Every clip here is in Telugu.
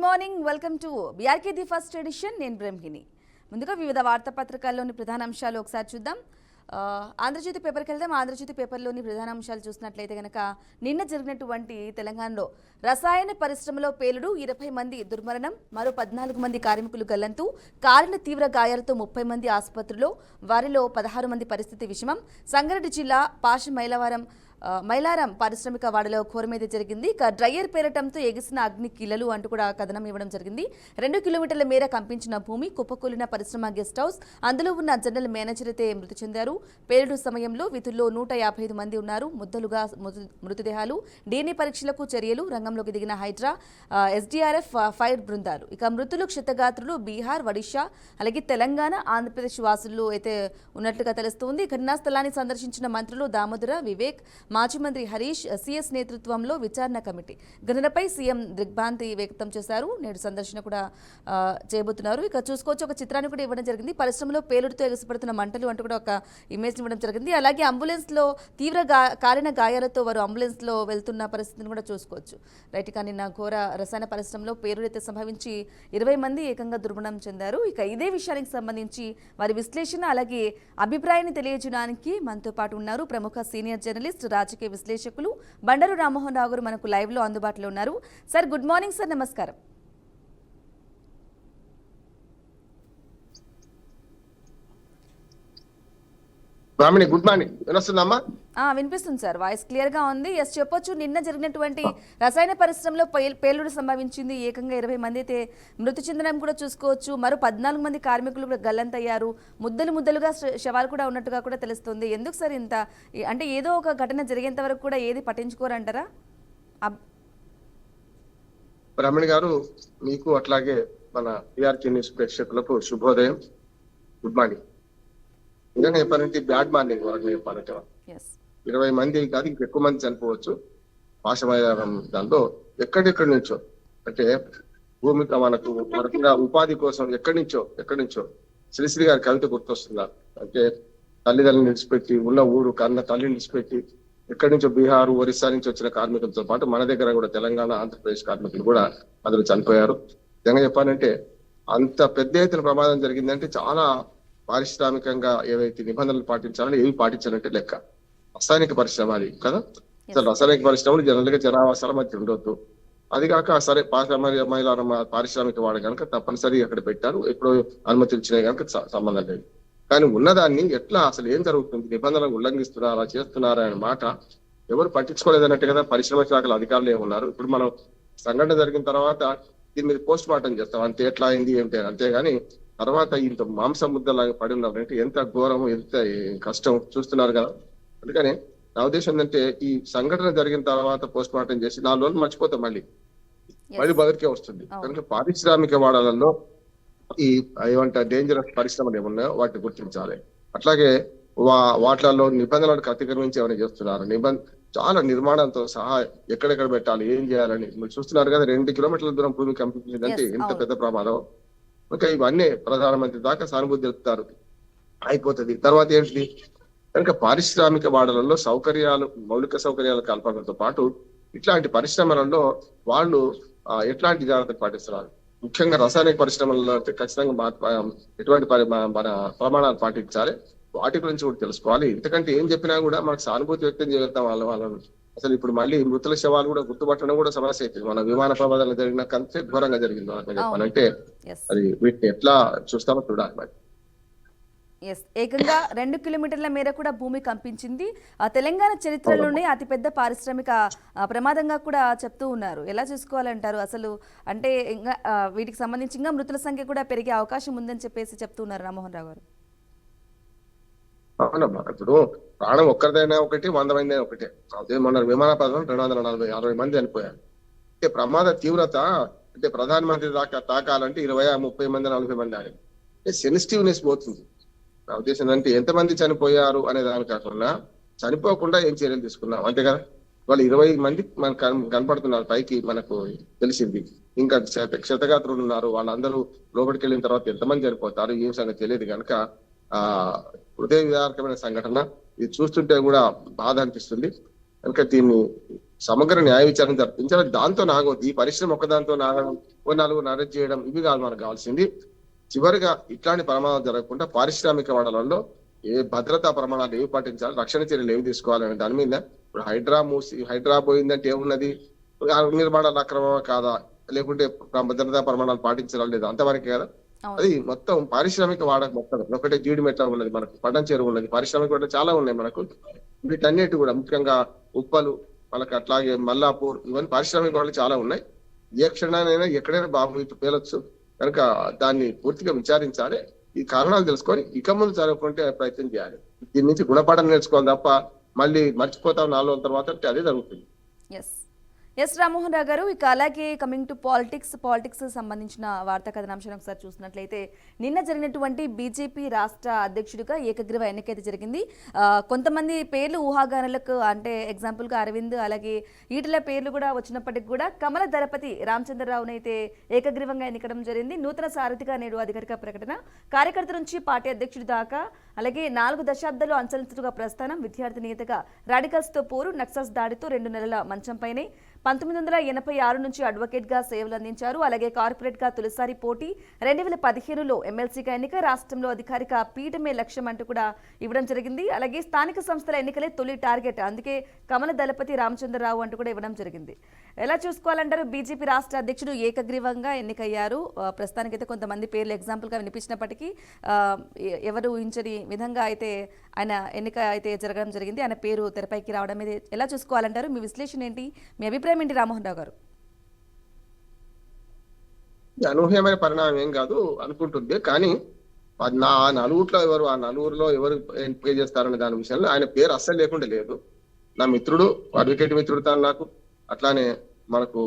Morning welcome to BRK the first edition. నేను బ్రహ్మిణి. ముందుగా వివిధ వార్తాపత్రికల్లోని ప్రధాన అంశాలు ఒకసారి చూద్దాం. ఆంధ్రజ్యోతి పేపర్కి వెళ్దాం. ఆంధ్రజ్యోతి పేపర్లోని ప్రధాన అంశాలు చూసినట్లయితే కనుక నిన్న జరిగినటువంటి తెలంగాణలో రసాయన పరిశ్రమలో పేలుడు, 20 మంది దుర్మరణం, మరో 14 మంది కార్మికులు గల్లంతు, కాలిన తీవ్ర గాయాలతో 30 మంది ఆసుపత్రిలో, వారిలో 16 మంది పరిస్థితి విషమం. సంగారెడ్డి జిల్లా పాష మైలారం పారిశ్రామిక వాడలో ఘోరమేద జరిగింది. ఇక డ్రయ్యర్ పేరటంతో ఎగిసిన అగ్ని కిల్లలు అంటూ కూడా కథనం ఇవ్వడం జరిగింది. 2 కిలోమీటర్ల మేర కంపించిన భూమి, కుప్పకూలిన పరిశ్రమ గెస్ట్ హౌస్, అందులో ఉన్న జనరల్ మేనేజర్ అయితే మృతి చెందారు. పేలుడు సమయంలో విధుల్లో 155 మంది ఉన్నారు. ముద్దలుగా మృతదేహాలు, DNA పరీక్షలకు చర్యలు, రంగంలోకి దిగిన హైడ్రా, SDRF ఫైర్ బృందాలు. ఇక మృతులు క్షతగాత్రులు బీహార్, ఒడిషా, అలాగే తెలంగాణ, ఆంధ్రప్రదేశ్ వాసులు అయితే ఉన్నట్లుగా తెలుస్తోంది. ఘటనా స్థలాన్ని సందర్శించిన మంత్రులు దామోదర, వివేక్, మాజీ మంత్రి హరీష్, CS నేతృత్వంలో విచారణ కమిటీ. ఘటనపై సీఎం దిగ్భ్రాంతి వ్యక్తం చేశారు. నేడు సందర్శన కూడా చేయబోతున్నారు. ఇక చూసుకోవచ్చు, ఒక చిత్రాన్ని కూడా ఇవ్వడం జరిగింది. పరిశ్రమలో పేలుడుతో ఎగసిపడుతున్న మంటలు అంటూ కూడా ఒక ఇమేజ్ ఇవ్వడం జరిగింది. అలాగే అంబులెన్స్లో తీవ్ర కాలిన గాయాలతో వారు అంబులెన్స్లో వెళ్తున్న పరిస్థితిని కూడా చూసుకోవచ్చు. రైట్. కానీ నిన్న ఘోర రసాయన పరిశ్రమలో పేలుడైతే సంభవించి 20 మంది ఏకంగా దుర్మరణం చెందారు. ఇక ఇదే విషయానికి సంబంధించి వారి విశ్లేషణ అలాగే అభిప్రాయాన్ని తెలియజేయడానికి మనతో పాటు ఉన్నారు ప్రముఖ సీనియర్ జర్నలిస్ట్, రాజకీయ విశ్లేషకులు బండారు రామ్మోహన్ రావు గారు మనకు లైవ్ లో అందుబాటులో ఉన్నారు. Sir, good morning sir. నమస్కారం. Good morning. వినొస్తుందమ్మా? వినిపిస్తుంది సార్, వాయిస్ క్లియర్ గా ఉంది. ఎస్, చెప్పొచ్చు. నిన్న జరిగినటువంటి రసాయన పరిశ్రమలో పేలుడు సంభవించింది. ఏకంగా 20 మంది అయితే మృతి చెందడం కూడా చూసుకోవచ్చు. మరో 14 మంది కార్మికులు కూడా గల్లంతయ్యారు. ముద్దలుగా శవాలు కూడా ఉన్నట్టుగా కూడా తెలుస్తుంది. ఎందుకు సార్ ఇంత, అంటే ఏదో ఒక ఘటన జరిగేంత వరకు కూడా ఏది పట్టించుకోరంటారా? బ్రాహ్మణి గారు, మీకు అట్లాగే మన బీఆర్కే న్యూస్ ప్రేక్షకులకు శుభోదయం, గుడ్ మార్నింగ్. నిజంగా చెప్పాలంటే బ్యాడ్ మార్నింగ్ వాళ్ళని చెప్పాలంటే 20 మంది కాదు, ఇంకెక్కువ మంది చనిపోవచ్చు. పాశమైలారం దాంట్లో ఎక్కడెక్కడి నుంచో, అంటే భూమిక మనకు వరకుగా ఉపాధి కోసం ఎక్కడి నుంచో శ్రీశ్రీ గారి కవిత గుర్తొస్తున్నారు. అంటే తల్లిదండ్రులను విడిచిపెట్టి, ఉన్న ఊరు కన్న తల్లిని విడిచిపెట్టి ఎక్కడి నుంచో బీహార్, ఒరిస్సా నుంచి వచ్చిన కార్మికులతో పాటు మన దగ్గర కూడా తెలంగాణ, ఆంధ్రప్రదేశ్ కార్మికులు కూడా అందులో చనిపోయారు. నిజంగా చెప్పాలంటే అంత పెద్ద ఎత్తున ప్రమాదం జరిగిందంటే చాలా పారిశ్రామికంగా ఏవైతే నిబంధనలు పాటించాలో ఏవి పాటించాలంటే లెక్క. రసాయనిక పరిశ్రమ అది కదా. అసలు రసాయనిక పరిశ్రమలు జనరల్ గా జనావాసాల మధ్య ఉండొద్దు. అది కాక సరే మైలారం పారిశ్రామిక వాడు కనుక తప్పనిసరి అక్కడ పెట్టారు, ఎప్పుడో అనుమతులు ఇచ్చినాయి కనుక సంబంధం లేదు. కానీ ఉన్నదాన్ని ఎట్లా, అసలు ఏం జరుగుతుంది, నిబంధనలు ఉల్లంఘిస్తున్నారా, చేస్తున్నారా అనే మాట ఎవరు పట్టించుకోలేదన్నట్టు కదా పరిశ్రమ శాఖల అధికారులు ఏమున్నారు. ఇప్పుడు మనం సంఘటన జరిగిన తర్వాత దీని మీద పోస్ట్ మార్టం చేస్తాం, అంతే ఎట్లా అయింది ఏంటి, అంతేగాని తర్వాత ఇంత మాంసం ముద్దలాగా పడి ఉన్నారంటే ఎంత ఘోరం, ఎంత కష్టం చూస్తున్నారు కదా. అందుకని నా ఉద్దేశం ఏంటంటే ఈ సంఘటన జరిగిన తర్వాత పోస్ట్ మార్టం చేసి 4 రోజులు మర్చిపోతాం, మళ్ళీ బతికే వస్తుంది. కనుక పారిశ్రామిక వాడలలో ఈ ఏమంటారు డేంజరస్ పరిశ్రమలు ఏమున్నాయో వాటిని గుర్తించాలి. అట్లాగే వాటిలలో నిబంధనలకు అతిక్రమించి ఏమైనా చేస్తున్నారు, చాలా నిర్మాణంతో సహా ఎక్కడెక్కడ పెట్టాలి, ఏం చేయాలని మీరు చూస్తున్నారు కదా. 2 కిలోమీటర్ల దూరం భూమి కంపించిందంటే ఎంత పెద్ద ప్రమాదం. ఓకే, ఇవన్నీ ప్రధానమంత్రి దాకా సానుభూతి తెలుపుతారు, అయిపోతుంది. తర్వాత ఏంటి, కనుక పారిశ్రామిక వాడలలో మౌలిక సౌకర్యాల కల్పనతో పాటు ఇట్లాంటి పరిశ్రమలలో వాళ్ళు ఎట్లాంటి జాగ్రత్తలు పాటిస్తున్నారు. ముఖ్యంగా రసాయనిక పరిశ్రమలలో ఖచ్చితంగా ఎటువంటి మన ప్రమాణాలు పాటించాలి, వాటి గురించి కూడా తెలుసుకోవాలి. ఎందుకంటే ఏం చెప్పినా కూడా మనకు సానుభూతి వ్యక్తం చేయగలుగుతాం వాళ్ళను. అసలు ఇప్పుడు మళ్ళీ మృతుల శవాలు కూడా గుర్తుపట్టడం కూడా సమస్య అవుతుంది. మన విమాన ప్రమాదాలు జరిగిన కంటే ఘోరంగా జరిగింది చెప్పాలంటే అది వీటిని ఎట్లా చూస్తామో చూడాలి. మరి ఏకంగా 2 కిలోమీటర్ల మేర కూడా భూమి కంపించింది. తెలంగాణ చరిత్రలోనే అతిపెద్ద పారిశ్రామిక ప్రమాదంగా కూడా చెప్తూ ఉన్నారు. ఎలా చూసుకోవాలంటారు అసలు? అంటే ఇంకా వీటికి సంబంధించి ఇంకా మృతుల సంఖ్య కూడా పెరిగే అవకాశం ఉందని చెప్పేసి చెప్తూ ఉన్నారు రామ్మోహన్ రావు గారు. అవునమ్మా, ఇప్పుడు ప్రాణం ఒక్కరిదైనా ఒకటి, 100 మంది అయినా ఒకటే. అదే మొన్న విమాన ప్రమాదం 240-60 మంది చనిపోయారు. అంటే ప్రమాద తీవ్రత, అంటే ప్రధానమంత్రి దాకా తాకాలంటే 20-30 మంది 40 మంది అని సెన్సిటివ్నెస్ పోతుంది. నా ఉద్దేశం అంటే ఎంతమంది చనిపోయారు అనే దాని కాకుండా చనిపోకుండా ఏం చర్యలు తీసుకున్నాం అంతే కదా. వాళ్ళు 20 మంది మనకు కనపడుతున్నారు పైకి, మనకు తెలిసింది. ఇంకా క్షతగాత్రులు ఉన్నారు, వాళ్ళందరూ లోపలికి వెళ్ళిన తర్వాత ఎంతమంది చనిపోతారు ఏం సంగతి తెలియదు. కనుక హృదయ విదారకమైన సంఘటన ఇది చూస్తుంటే కూడా బాధ అనిపిస్తుంది. కనుక దీన్ని సమగ్ర న్యాయ విచారణ జరిపించాలి. దాంతో నాగొద్దు, ఈ పరిశ్రమ ఒక్కదాంతో నాగడం, ఓ నలుగురు అరెస్ట్ చేయడం ఇవి కాదు మనకు కావాల్సింది. చివరిగా ఇట్లాంటి ప్రమాదాలు జరగకుండా పారిశ్రామిక వాడలలో ఏ భద్రతా ప్రమాణాలు ఏవి పాటించాలి, రక్షణ చర్యలు ఏవి తీసుకోవాలనే దాని మీద ఇప్పుడు హైడ్రా పోయిందంటే ఏమున్నది, నిర్మాణాలు అక్రమమా కాదా, లేకుంటే భద్రతా ప్రమాణాలు పాటించాలా లేదా, అంతవరకే కదా. అది మొత్తం పారిశ్రామిక వాడక మొత్తం ఒకటే జీడిమెట్ల ఉన్నది, మనకు పడ్డం చెరువు ఉన్నది, పారిశ్రామిక వాడలు చాలా ఉన్నాయి మనకు. వీటన్నిటి కూడా ముఖ్యంగా ఉప్పలు, మనకు అట్లాగే మల్లాపూర్, ఇవన్నీ పారిశ్రామిక వాడలు చాలా ఉన్నాయి. ఏ క్షణానైనా ఎక్కడైనా బాబు ఇటు పేలొచ్చు కనుక దాన్ని పూర్తిగా విచారించాలి. ఈ కారణాలు తెలుసుకొని ఇక ముందు జరగకుంటే ప్రయత్నం చేయాలి. దీని నుంచి గుణపాఠం నేర్చుకోవాలి తప్ప మళ్ళీ మర్చిపోతాం 4 రోజుల తర్వాత అంటే అదే జరుగుతుంది. ఎస్ రామ్మోహన్ రావు గారు, ఇక అలాగే కమింగ్ టు పాలిటిక్స్ సంబంధించిన వార్తా కథనాంశాన్ని ఒకసారి చూసినట్లయితే నిన్న జరిగినటువంటి బీజేపీ రాష్ట్ర అధ్యక్షుడిగా ఏకగ్రీవ ఎన్నికైతే జరిగింది. కొంతమంది పేర్లు ఊహాగానాలకు, అంటే ఎగ్జాంపుల్గా అరవింద్ అలాగే ఈటల పేర్లు కూడా వచ్చినప్పటికీ కూడా కమల దళపతి రామచంద్రరావును అయితే ఏకగ్రీవంగా ఎన్నికడం జరిగింది. నూతన సారథిగా నేడు అధికారిక ప్రకటన. కార్యకర్త నుంచి పార్టీ అధ్యక్షుడి దాకా అలాగే 4 దశాబ్దాలు అంచెలంచెలుగా ప్రస్థానం. విద్యార్థి నేతగా రాడికల్స్తో పోరు, నక్సల్స్ దాడితో 2 నెలల మంచంపైనే. 1986 నుంచి అడ్వకేట్ గా సేవలు అందించారు. అలాగే కార్పొరేట్ గా తొలిసారి పోటీ. 2015లో ఎమ్మెల్సీగా ఎన్నిక. రాష్ట్రంలో అధికారిక పీఠమే లక్ష్యం అంటూ కూడా ఇవ్వడం జరిగింది. అలాగే స్థానిక సంస్థల ఎన్నికలే తొలి టార్గెట్, అందుకే కమల దళపతి రామచంద్రరావు అంటూ కూడా ఇవ్వడం జరిగింది. ఎలా చూసుకోవాలంటారు? బీజేపీ రాష్ట్ర అధ్యక్షుడు ఏకగ్రీవంగా ఎన్నికయ్యారు. ప్రస్తుతానికైతే కొంతమంది పేర్లు ఎగ్జాంపుల్ గా వినిపించినప్పటికీ ఎవరు ఊహించని విధంగా అయితే ఆయన ఎన్నిక అయితే జరగడం జరిగింది. ఆయన పేరు తెరపైకి రావడం మీద ఎలా చూసుకోవాలంటారు? మీ విశ్లేషణ ఏంటి, మీ అభిప్రాయం ఏంటి రామ్మోహన్ రావు గారు? అనూహ్యమైన పరిణామం ఏం కాదు అనుకుంటుంది, కానీ నా నలుగురిలో ఎవరు ఎంపిక చేస్తారనే దాని విషయంలో ఆయన పేరు అస్సలు లేకుండా లేదు. నా మిత్రుడు, అడ్వకేట్ మిత్రుడు తాను నాకు. అట్లానే మనకు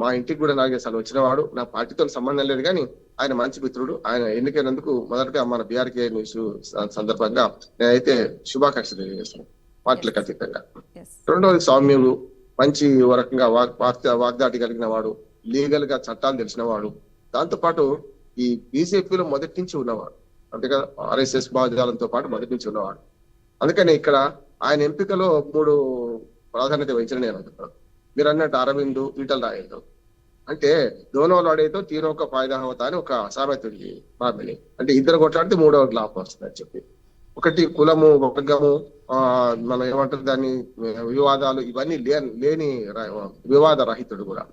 మా ఇంటికి కూడా నాకు అసలు వచ్చినవాడు, నా పార్టీతో సంబంధం లేదు, కానీ ఆయన మంచి మిత్రుడు. ఆయన ఎన్నికైనందుకు మొదటగా మన బీఆర్కే న్యూస్ సందర్భంగా నేనైతే శుభాకాంక్షలు తెలియజేస్తాను, పార్టీలకు అతీతంగా. రెండవది సౌమ్యుడు, మంచి రకంగా వాగ్దాటి కలిగిన వాడు, లీగల్ గా చట్టాలు తెలిసిన వాడు, దాంతో పాటు ఈ బీజేపీలో మొదటి నుంచి ఉన్నవాడు, అంతేగా ఆర్ఎస్ఎస్ భావజాలంతో పాటు మొదటి నుంచి ఉన్నవాడు. అందుకని ఇక్కడ ఆయన ఎంపికలో 3 ప్రాధాన్యత వహించిన నేను అనుకుంటున్నాను. మీరు అన్నట్టు అరవింద్, ఈటల రాజేంద్ర అంటే దోనో లాడేతో తీరొక ఫాయిదా హోతా అని ఒక సామెత ఉంది బాబిని, అంటే ఇద్దరు కొట్లాడితే 3వ లాభం వస్తుంది అని చెప్పి. ఒకటి కులము, వర్గము, మనం ఏమంటారు దాన్ని, వివాదాలు ఇవన్నీ లేని వివాద రహితుడు కూడా.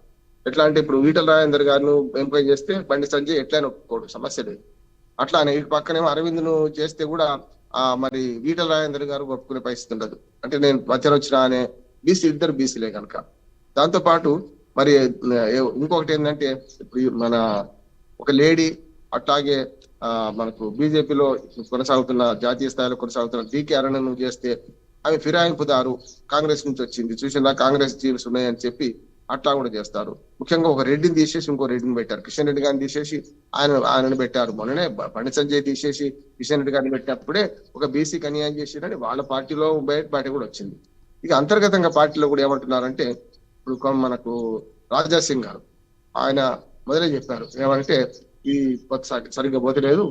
ఎట్లా అంటే ఇప్పుడు ఈటల రాజేందర్ గారిను ఎంపిక చేస్తే బండి సంజయ్ ఎట్లయినా ఒప్పుకోడు, సమస్య లేదు. అట్లానే ఇటు పక్కనేమో అరవింద్ ను చేస్తే కూడా మరి ఈటల రాజేందర్ గారు ఒప్పుకునే పరిస్థితి ఉండదు. అంటే నేను మధ్యలో వచ్చిన అనే ఇద్దరు బీసీలే కనుక. దాంతో పాటు మరి ఇంకొకటి ఏంటంటే ఇప్పుడు మన ఒక లేడీ, అట్లాగే మనకు బీజేపీలో కొనసాగుతున్న, జాతీయ స్థాయిలో కొనసాగుతున్న డీకే అరుణను చేస్తే ఆమె ఫిరాయింపుదారు, కాంగ్రెస్ నుంచి వచ్చింది, చూసినా కాంగ్రెస్ జీవ్స్ ఉన్నాయని చెప్పి అట్లా కూడా చేస్తారు. ముఖ్యంగా ఒక రెడ్డిని తీసేసి ఇంకో రెడ్డిని పెట్టారు, కిషన్ రెడ్డి గారిని తీసేసి ఆయనను పెట్టారు. మొన్ననే బండి సంజయ్ తీసేసి కిషన్ రెడ్డి గారిని పెట్టినప్పుడే ఒక బీసీకి అన్యాయం చేసిరని వాళ్ళ పార్టీలో బయట కూడా వచ్చింది. ఇక అంతర్గతంగా పార్టీలో కూడా ఏమంటున్నారంటే, ఇప్పుడు మనకు రాజా సింగ్ గారు ఆయన మొదలే చెప్పారు ఏమంటే, ఈ సరిగ్గా పోతలేదు,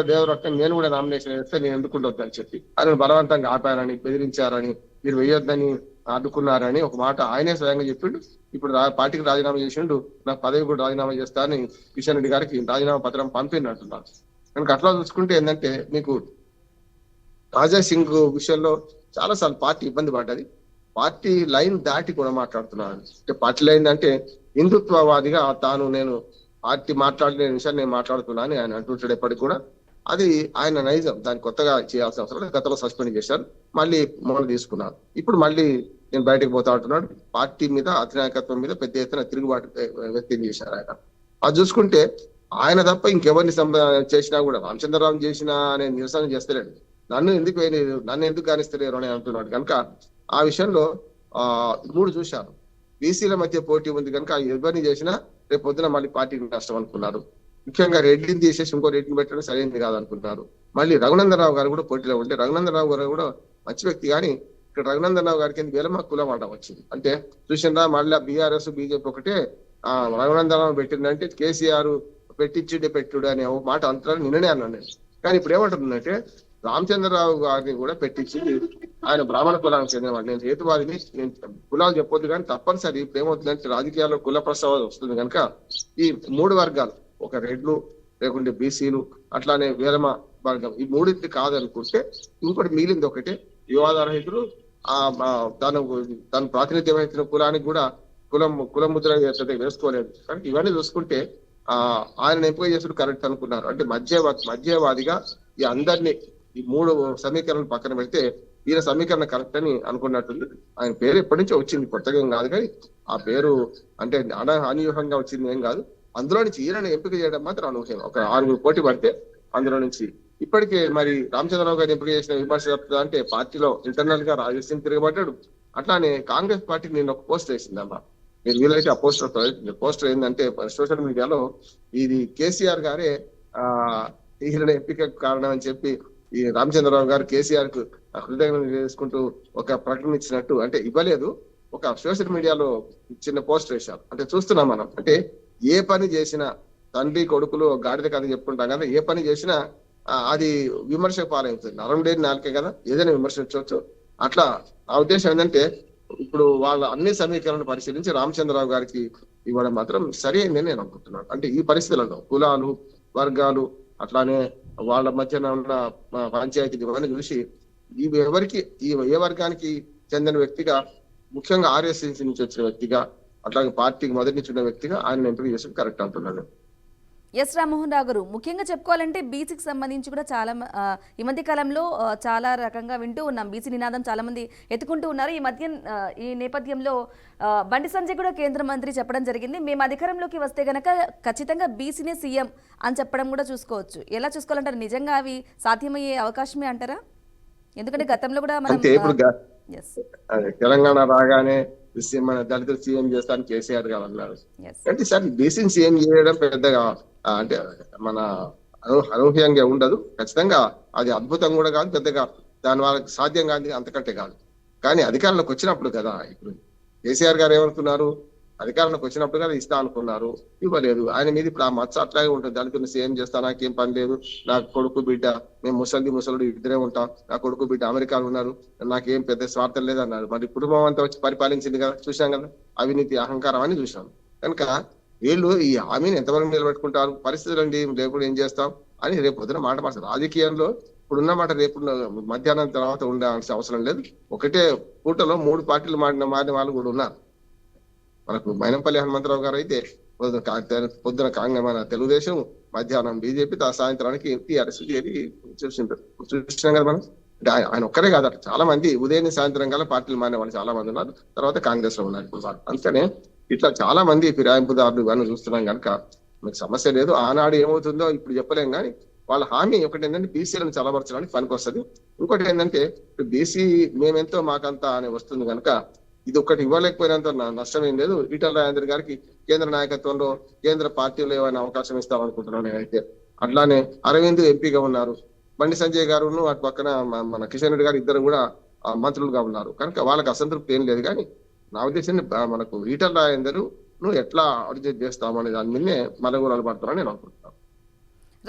దేవరొక్క నేను కూడా నామినేషన్ వేస్తే నేను ఎందుకుండొద్దు అని చెప్పి ఆయన బలవంతంగా ఆపారని, బెదిరించారని, మీరు వేయొద్దని అడ్డుకున్నారని ఒక మాట ఆయనే స్వయంగా చెప్పిండు. ఇప్పుడు పార్టీకి రాజీనామా చేసిండు, నాకు పదవి కూడా రాజీనామా చేస్తానని కిషన్ రెడ్డి గారికి రాజీనామా పత్రం పంపినట్టున్నారు. కనుక అట్లా చూసుకుంటే ఏంటంటే, మీకు రాజా సింగ్ విషయంలో చాలా సార్లు పార్టీ ఇబ్బంది పడ్డది. పార్టీ లైన్ దాటి కూడా మాట్లాడుతున్నాను. అంటే పార్టీ లైన్ అంటే హిందుత్వవాదిగా నేను పార్టీ మాట్లాడలేని విషయాన్ని నేను మాట్లాడుతున్నాను ఆయన అంటుంటాడు ఎప్పటికి కూడా. అది ఆయన నైజం, దాన్ని కొత్తగా చేయాల్సిన అవసరం లేదు. గతంలో సస్పెండ్ చేశారు, మళ్ళీ మొదలు తీసుకున్నారు. ఇప్పుడు మళ్ళీ నేను బయటకు పోతా అంటున్నాడు. పార్టీ మీద, అధినాయకత్వం మీద పెద్ద ఎత్తున తిరుగుబాటు వ్యక్తం చేశారు ఆయన. అది చూసుకుంటే ఆయన తప్ప ఇంకెవరిని చేసినా కూడా, రామచంద్రరావు చేసినా అనే నిరసన చేస్తలేడు. నన్ను ఎందుకు కానిస్తలేరు అని అంటున్నాడు. కనుక ఆ విషయంలో 3 చూశారు. బీసీల మధ్య పోటీ ఉంది కనుక ఎవరిని చేసినా రేపు పొద్దున మళ్ళీ పార్టీకి నష్టం అనుకున్నారు. ముఖ్యంగా రెడ్డిని తీసేసి ఇంకో రెడ్డిని పెట్టడం సరైనది కాదనుకుంటున్నారు. మళ్ళీ రఘునందనరావు గారు కూడా పోటీలో ఉంటే, రఘునందనరావు గారు కూడా మంచి వ్యక్తి, కానీ ఇక్కడ రఘునందనరావు గారికి వేలమా కులం మాట వచ్చింది. అంటే చూసినా మళ్ళీ బీఆర్ఎస్ బీజేపీ ఒకటే, రఘునందనరావు పెట్టిందంటే కేసీఆర్ పెట్టించుడే పెట్టుడు అనే ఒక మాట అంతా నిన్ననే అన్నాను నేను. కానీ ఇప్పుడు ఏమంటుందంటే, రామచంద్రరావు గారిని కూడా పెట్టించి ఆయన బ్రాహ్మణ కులానికి చెందినవాడు, నేను హేతువాదిని, నేను కులాలు చెప్పొద్దు కానీ తప్పనిసరి ఇప్పుడు ఏమవుతుందంటే రాజకీయాల్లో కుల ప్రస్తావన వస్తుంది కనుక ఈ 3 వర్గాలు, ఒక రెడ్లు లేకుంటే బీసీలు అట్లానే వేలమ వర్గం, ఈ మూడింటి కాదనుకుంటే ఇంకోటి మిగిలింది ఒకటే వివాదారహితులు. తను ప్రాతినిధ్యం వహించిన కులానికి కూడా కులం ముద్ర వేసుకోలేదు. కానీ ఇవన్నీ చూసుకుంటే ఆయన ఎంపిక చేసుడు కరెక్ట్ అనుకున్నారు. అంటే మధ్యవాదిగా ఈ అందరినీ ఈ 3 సమీకరణలు పక్కన పెడితే ఈయన సమీకరణ కరెక్ట్ అని అనుకున్నట్టుంది. ఆయన పేరు ఎప్పటి నుంచో వచ్చింది, కొత్తగా ఏం కాదు. కానీ ఆ పేరు అంటే అనూహ్యంగా వచ్చింది ఏం కాదు. అందులో నుంచి ఈయనను ఎంపిక చేయడం మాత్రం అనూహ్యం. ఒక 6 పోటీ పడితే అందులో నుంచి ఇప్పటికే మరి రామచంద్రరావు గారిని ఎంపిక చేసిన విమర్శ అంటే పార్టీలో ఇంటర్నల్ గా రాజస్థాన్ తిరగబడ్డాడు. అట్లానే కాంగ్రెస్ పార్టీ నేను ఒక పోస్ట్ వేసిందమ్మా, మీరు వీలైతే ఆ పోస్టర్ ఏంటంటే సోషల్ మీడియాలో ఇది కేసీఆర్ గారే ఈయన ఎంపిక కారణం అని చెప్పి ఈ రామచంద్రరావు గారు కేసీఆర్ కు హృదయం చేసుకుంటూ ఒక ప్రకటన ఇచ్చినట్టు, అంటే ఇవ్వలేదు, ఒక సోషల్ మీడియాలో చిన్న పోస్ట్ వేశారు. అంటే చూస్తున్నాం మనం, అంటే ఏ పని చేసినా తండ్రి కొడుకులు గాడిద కథ చెప్పుకుంటాం కదా, ఏ పని చేసినా అది విమర్శ పాలవుతుంది. నరం లేని నాలుకే కదా, ఏదైనా విమర్శించవచ్చు. అట్లా నా ఉద్దేశం ఏంటంటే ఇప్పుడు వాళ్ళ అన్ని సమీకరణలు పరిశీలించి రామచంద్రరావు గారికి ఇవ్వడం మాత్రం సరి అయిందని నేను అనుకుంటున్నాను. అంటే ఈ పరిస్థితులలో కులాలు వర్గాలు అట్లానే వాళ్ళ మధ్యన ఉన్న పంచాయతీ ఇవన్నీ చూసి ఎవరికి ఏ వర్గానికి చెందిన వ్యక్తిగా, ముఖ్యంగా ఆర్ఎస్ఎస్ నుంచి వచ్చిన వ్యక్తిగా, అట్లాగే పార్టీకి మొదటి నుంచి ఉన్న వ్యక్తిగా ఆయన ఎంపిక చేసి కరెక్ట్ అంటున్నాను. ఎస్ రామ్మోహన్ రావు గారు, ముఖ్యంగా చెప్పుకోవాలంటే బీసీకి సంబంధించి కూడా చాలా ఈ మధ్య కాలంలో చాలా రకంగా వింటూ ఉన్నాం. బీసీ నినాదం చాలా మంది ఎత్తుకుంటూ ఉన్నారు. ఈ నేపథ్యంలో బండి సంజయ్ కూడా కేంద్ర మంత్రి చెప్పడం జరిగింది, మేము అధికారంలోకి వస్తే గనక ఖచ్చితంగా బీసీనే సీఎం అని చెప్పడం కూడా చూసుకోవచ్చు. ఎలా చూసుకోవాలంటారు? నిజంగా అవి సాధ్యమయ్యే అవకాశమే అంటారా? ఎందుకంటే గతంలో కూడా మనం తెలంగాణ రాగానే మన దళితులు సీఎం చేస్తాను కేసీఆర్ గారు అన్నారు. అంటే సార్ బీసీని సీఎం చేయడం పెద్దగా అంటే మన అనూహ్యంగా ఉండదు. ఖచ్చితంగా అది అద్భుతం కూడా కాదు, పెద్దగా దాని వాళ్ళకి సాధ్యం కాదు, అంతకంటే కాదు. కానీ అధికారంలోకి వచ్చినప్పుడు కదా, ఇప్పుడు కేసీఆర్ గారు ఏమనుకున్నారు, అధికారంలోకి వచ్చినప్పుడు కదా ఇస్తా అనుకున్నారు, ఇవ్వలేదు. ఆయన మీద ఇప్పుడు ఆ మచ్చ అట్లాగే ఉంటుంది. దళితులను సీఎం చేస్తా, నాకేం పని లేదు, నా కొడుకు బిడ్డ, మేము ముసలుడు ఇద్దరే ఉంటాం, నా కొడుకు బిడ్డ అమెరికాలో ఉన్నారు, నాకేం పెద్ద స్వార్థం లేదు అన్నారు. మరి కుటుంబం అంతా వచ్చి పరిపాలించింది కదా, చూసాం కదా, అవినీతి అహంకారం అని చూసాం. కనుక వీళ్ళు ఈ హామీని ఎంతవరకు నిలబెట్టుకుంటారు, పరిస్థితులు అండి లేకుండా ఏం చేస్తాం అని రేపు పొద్దున మాట మాట్లాడు. రాజకీయంలో ఇప్పుడున్న మాట రేపు మధ్యాహ్నం తర్వాత ఉండాల్సిన అవసరం లేదు. ఒకటే పూటలో 3 పార్టీలు మారిన వాళ్ళు కూడా ఉన్నారు. మనకు మైనంపల్లి హనుమంతరావు గారు అయితే పొద్దున మన తెలుగుదేశం, మధ్యాహ్నం బీజేపీ, సాయంత్రానికి టీఆర్ఎస్ చూసినాం కదా మనం. ఆయన ఒక్కరే కాదు, చాలా మంది ఉదయం సాయంత్రం కల్లా పార్టీలు మారిన వాళ్ళు చాలా మంది ఉన్నారు. తర్వాత కాంగ్రెస్ లో ఉన్నారు ఇప్పుడు వాళ్ళు. అందుకనే ఇట్లా చాలా మంది ఫిరాయింపుదారులు ఇవన్నీ చూస్తున్నాం కనుక మీకు సమస్య లేదు. ఆనాడు ఏమవుతుందో ఇప్పుడు చెప్పలేం. కానీ వాళ్ళ హామీ ఒకటి ఏంటంటే బీసీలను చలబరచడానికి పనికి వస్తుంది. ఇంకోటి ఏంటంటే బీసీ మేమెంతో మాకంతా అని వస్తుంది కనుక ఇది ఒకటి ఇవ్వలేకపోయినంత నష్టం ఏం లేదు. ఈటల రాజేందర్ గారికి కేంద్ర నాయకత్వంలో కేంద్ర పార్టీలో ఏమైనా అవకాశం ఇస్తామనుకుంటున్నాను నేనైతే. అట్లానే అరవింద్ ఎంపీగా ఉన్నారు, బండి సంజయ్ గారు అటు పక్కన మన కిషన్ రెడ్డి గారు ఇద్దరు కూడా మంత్రులుగా ఉన్నారు. కనుక వాళ్ళకి అసంతృప్తి ఏం లేదు. కానీ నా ఉద్దేశం మనకు ఈటల రాజేందర్ నువ్వు ఎట్లా అడ్జస్ట్ చేస్తామనే దాని మీదనే మలగూరాలు పడతారని నేను అనుకుంటున్నాను.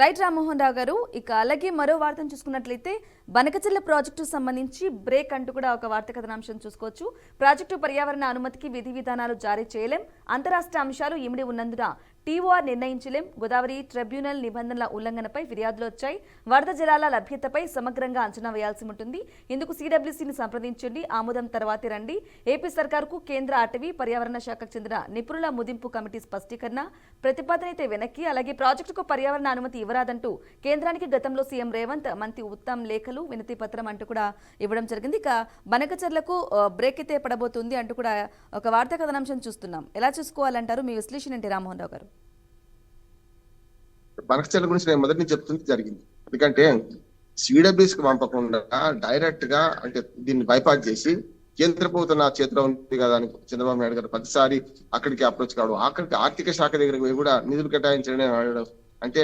రైట్ రామ్మోహన్ రావు గారు, ఇక అలాగే మరో వార్తను చూసుకున్నట్లయితే బనకచెర్ల ప్రాజెక్టు సంబంధించి బ్రేక్ అంటూ కూడా ఒక వార్త కథనాంశం చూసుకోవచ్చు. ప్రాజెక్టు పర్యావరణ అనుమతికి విధి విధానాలు జారీ చేయలేం, అంతరాష్ట్ర అంశాలు ఇమిడి ఉన్నందున టీఓఆర్ నిర్ణయించలేం, గోదావరి ట్రిబ్యునల్ నిబంధనల ఉల్లంఘనపై ఫిర్యాదులు వచ్చాయి, వరద జలాల లభ్యతపై సమగ్రంగా అంచనా వేయాల్సి ఉంటుంది, ఇందుకు సిడబ్ల్యూసీని సంప్రదించండి, ఆమోదం తర్వాతే రండి, ఏపీ సర్కార్కు కేంద్ర అటవీ పర్యావరణ శాఖకు చెందిన నిపుణుల ముదింపు కమిటీ స్పష్టీకరణ, ప్రతిపాదన అయితే వెనక్కి, అలాగే ప్రాజెక్టుకు పర్యావరణ అనుమతి ఇవ్వరాదంటూ కేంద్రానికి గతంలో సీఎం రేవంత్ మంత్రి ఉత్తమ్ లేఖలు వినతి పత్రం అంటూ కూడా ఇవ్వడం జరిగింది. ఇక బనకచెర్లకు బ్రేక్ అయితే పడబోతుంది అంటూ కూడా ఒక వార్తా కథనాంశం చూస్తున్నాం. ఎలా చూసుకోవాలంటారు? మీ విశ్లేషణ ఏంటి రామ్మోహన్ రావు గారు? బనకచెర్ల గురించి నేను మొదటి నుంచి చెప్తుంది జరిగింది. ఎందుకంటే సిడబ్ల్యూసీకి పంపకుండా డైరెక్ట్ గా అంటే దీన్ని బైపాస్ చేసి కేంద్ర ప్రభుత్వం నా చేతిలో ఉంది కదా అని చంద్రబాబు నాయుడు గారు ప్రతిసారి అక్కడికి అప్రోచ్ కావడం, అక్కడికి ఆర్థిక శాఖ దగ్గరికి పోయి కూడా నిధులు కేటాయించడం అడగడం, అంటే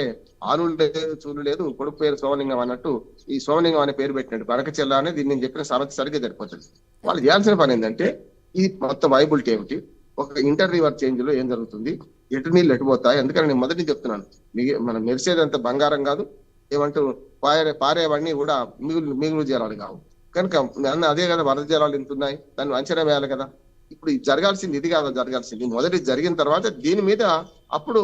ఆలు లేదు చూలు లేదు, కొడుకు పేరు సోమలింగం అన్నట్టు ఈ సోమలింగం అనే పేరు పెట్టినట్టు బనకచెర్ల అనేది దీన్ని నేను చెప్పిన సామెత సరిగ్గా సరిపోతుంది. వాళ్ళు చేయాల్సిన పని ఏంటంటే ఈ మొత్తం వైబిలిటీ ఏమిటి, ఒక ఇంటర్ రివర్ చేంజ్ లో ఏం జరుగుతుంది, ఎటు నీళ్ళు ఎటుపోతాయి. ఎందుకని నేను మొదటి చెప్తున్నాను, మన మెరిసేది అంత బంగారం కాదు, ఏమంటూ పారేవన్నీ కూడా మిగులు జలాలు కావు. కనుక అదే కదా వరద జలాలు ఎంత ఉన్నాయి, దాన్ని అంచనా వేయాలి కదా. ఇప్పుడు జరగాల్సింది ఇది కాదా, జరగాల్సింది మొదటి జరిగిన తర్వాత దీని మీద అప్పుడు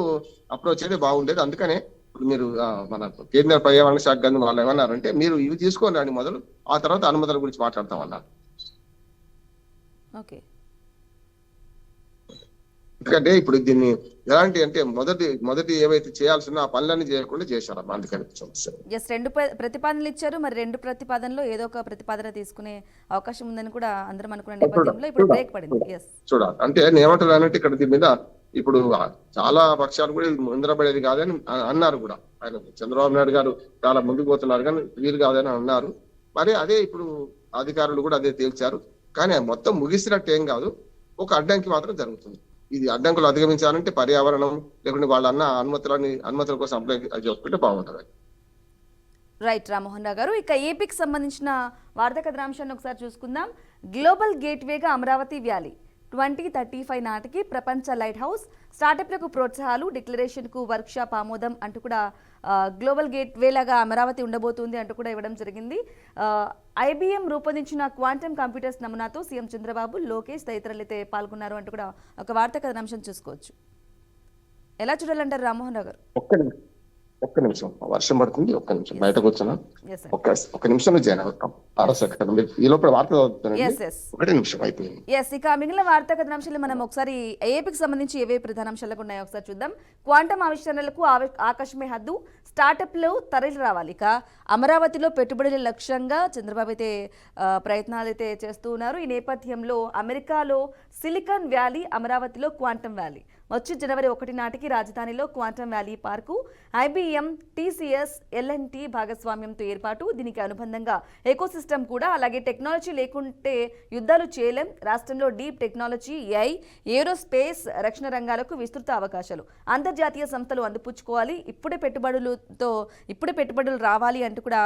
అప్రోచ్ అయితే బాగుండేది. అందుకనే ఇప్పుడు మీరు మన కేంద్ర పర్యావరణ శాఖ గంధం వాళ్ళు ఏమన్నారంటే మీరు ఇవి తీసుకోండి అని మొదలు, ఆ తర్వాత అనుమతుల గురించి మాట్లాడతామన్నారు. ఓకే, ఎందుకంటే ఇప్పుడు దీన్ని ఎలాంటి అంటే మొదటి ఏవైతే చేయాల్సిన ఆ పనులన్నీ చేయకుండా చేశారమ్మా, అందుకని సమస్య. జస్ట్ 2 ప్రతిపాదనలు ఇచ్చారు. మరి 2 ప్రతిపాదనలో ఏదో ఒక ప్రతిపాదన తీసుకునే అవకాశం ఉందని కూడా అందరం అనుకున్న నేపథ్యంలో ఇప్పుడు బ్రేక్ పడింది. చూడాలి అంటే నేను ఏమంటానంటే ఇక్కడ దీని మీద ఇప్పుడు చాలా పక్షాలు కూడా ముందరపడేది కాదని అన్నారు కూడా. ఆయన చంద్రబాబు నాయుడు గారు చాలా ముందుకు పోతున్నారు కానీ వీలు కాదని అన్నారు. మరి అదే ఇప్పుడు అధికారులు కూడా అదే తేల్చారు. కానీ మొత్తం ముగిసినట్టు ఏం కాదు, ఒక అడ్డంకి మాత్రం జరుగుతుంది. ఇది అడ్డంకులు అధిగమించాలంటే పర్యావరణం లేకుంటే వాళ్ళ అనుమతుల కోసం అప్లై చెప్పుకుంటే బాగుంటుంది. రైట్ రామ్మోహన్ రావు గారు, ఇక ఏపీకి సంబంధించిన వార్తా కథనాంశాన్ని ఒకసారి చూసుకుందాం. గ్లోబల్ గేట్వేగా అమరావతి వ్యాలీ 2035 నాటికి ప్రపంచ లైట్ హౌస్, స్టార్టప్లకు ప్రోత్సాహాలు, డిక్లరేషన్కు వర్క్షాప్ ఆమోదం అంటూ కూడా గ్లోబల్ గేట్వే లాగా అమరావతి ఉండబోతుంది అంటూ కూడా ఇవ్వడం జరిగింది. IBM రూపొందించిన క్వాంటమ్ కంప్యూటర్స్ నమూనాతో సీఎం చంద్రబాబు, లోకేష్ తదితరులు అయితే పాల్గొన్నారు అంటూ కూడా ఒక వార్తా కథనాంశం చూసుకోవచ్చు. ఎలా చూడాలంటారు రామ్మోహన్ రావు గారు? ఒక్క నిమిషం, వర్షం పడుతుంది, ఒక్క నిమిషం బయటకు వచ్చిన ఒక్క నిమిషంలో జాయిన్ అవుతాం. ఈ లోపల వార్త ఒకటే నిమిషం అయిపోయింది. ఇక మిగిలిన వార్తా కథనాంశాలు మనం ఒకసారి ఏపీకి సంబంధించి ఏవే ప్రధానాంశాలకు ఉన్నాయో ఒకసారి చూద్దాం. క్వాంటమ్ ఆవిష్కరణలకు ఆకాశమే హద్దు, స్టార్టప్లు తరలి రావాలి. ఇక అమరావతిలో పెట్టుబడుల లక్ష్యంగా చంద్రబాబు అయితే ప్రయత్నాలు అయితే చేస్తూ ఉన్నారు. ఈ నేపథ్యంలో అమెరికాలో సిలికాన్ వ్యాలీ, అమరావతిలో క్వాంటమ్ వ్యాలీ. వచ్చే జనవరి 1 నాటికి రాజధానిలో quantum valley park, IBM, TCS, L&T భాగస్వామ్యంతో ఏర్పాటు. దీనికి అనుబంధంగా ఎకోసిస్టమ్ కూడా. అలాగే టెక్నాలజీ లేకుంటే యుద్ధాలు చేయలేం. రాష్ట్రంలో డీప్ టెక్నాలజీ, AI, ఏరోస్పేస్, రక్షణ రంగాలకు విస్తృత అవకాశాలు. అంతర్జాతీయ సంస్థలు అందిపుచ్చుకోవాలి. ఇప్పుడే పెట్టుబడులు రావాలి అంటూ కూడా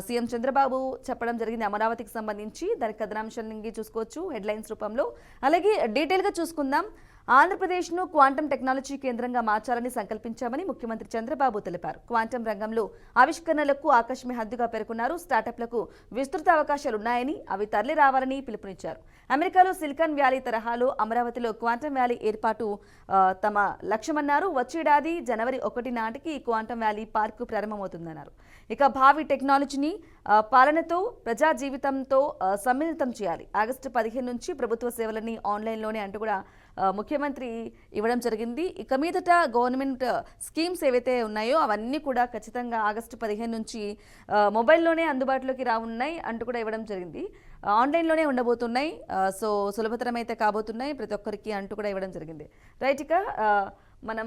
సీఎం చంద్రబాబు చెప్పడం జరిగింది. అమరావతికి సంబంధించి దానికి కథనాంశాన్ని చూసుకోవచ్చు హెడ్లైన్స్ రూపంలో. అలాగే డీటెయిల్గా చూసుకుందాం. ఆంధ్రప్రదేశ్ను క్వాంటమ్ టెక్నాలజీ కేంద్రంగా మార్చాలని సంకల్పించామని ముఖ్యమంత్రి చంద్రబాబు తెలిపారు. క్వాంటమ్ రంగంలో ఆవిష్కరణలకు ఆకాశమే హద్దుగా పేర్కొన్నారు. స్టార్టప్లకు విస్తృత అవకాశాలున్నాయని, అవి తరలి రావాలని పిలుపునిచ్చారు. అమెరికాలో సిలికాన్ వ్యాలీ తరహాలో అమరావతిలో క్వాంటమ్ వ్యాలీ ఏర్పాటు తమ లక్ష్యమన్నారు. వచ్చేడాది జనవరి 1 నాటికి ఈ క్వాంటమ్ వ్యాలీ పార్కు ప్రారంభమవుతుందన్నారు. ఇక భావి టెక్నాలజీని పాలనతో, ప్రజా జీవితంతో సమ్మిళితం చేయాలి. ఆగస్టు 15 నుంచి ప్రభుత్వ సేవలని ఆన్లైన్లోనే అంటూ కూడా ముఖ్యమంత్రి ఇవ్వడం జరిగింది. ఇక మీదట గవర్నమెంట్ స్కీమ్స్ ఏవైతే ఉన్నాయో అవన్నీ కూడా ఖచ్చితంగా ఆగస్టు 15 నుంచి మొబైల్లోనే అందుబాటులోకి రానున్నాయి అంటూ కూడా ఇవ్వడం జరిగింది. ఆన్లైన్లోనే ఉండబోతున్నాయి. సో సులభతరం అయితే కాబోతున్నాయి ప్రతి ఒక్కరికి అంటూ కూడా ఇవ్వడం జరిగింది. రైట్, ఇక మనం